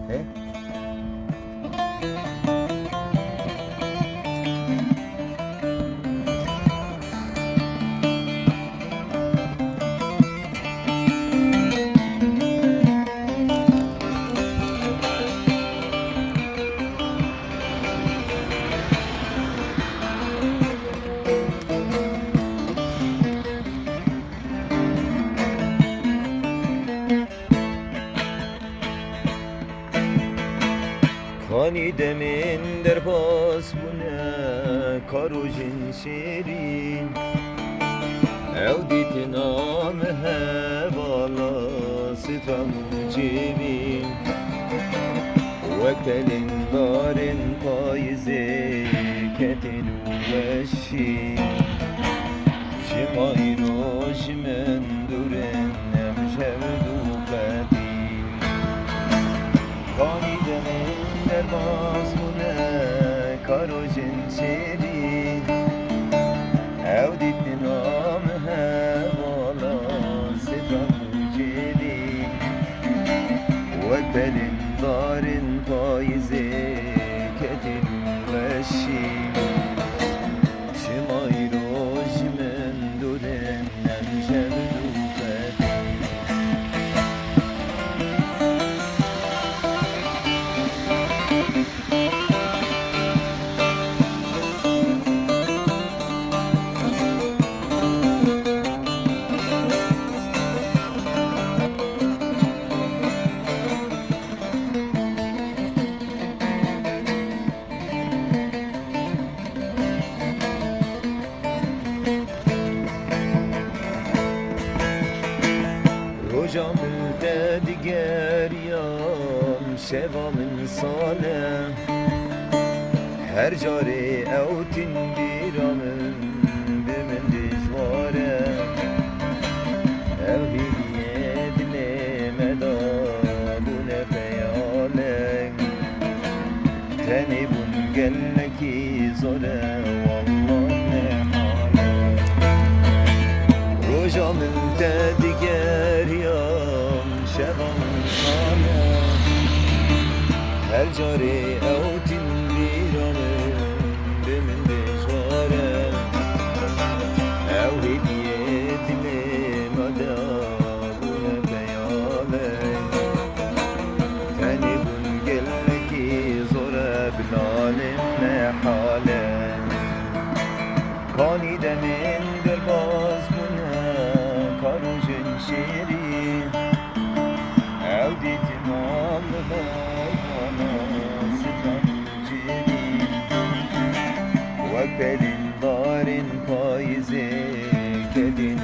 إيه؟ کانی دمین در پاس بونه کارو جن شیرین او دیت نام هوالا ستم جیبین وکلین دارن پایزه کتن وشی شمای روش من دورن نمشب دو قدیم کانی دمین در باز مونه کارو جن شیرین او دیت نام هوالا ستم جیبین وکلین دارن پایزه کتن وشی شمای روش من دورن نمشب دو قدیم روزامده دیگر یام شبام ساله هر جاره اوتین بیرامن به من دجواره او هیلیه دل مدابون پیاله تنی بون گلکی زوره والله نحاله روزامده دیگر یام شبام ساله هر جاره اوتین بیرامه به من دجواره او هدیه دل مدابون بیاله تنی بون گلکی زوره بنالم نحاله کانی دمین در باز بونه کارو جن شیرین او دیت نام هوالا ستم جیبین وکلین دارن پایزه کدین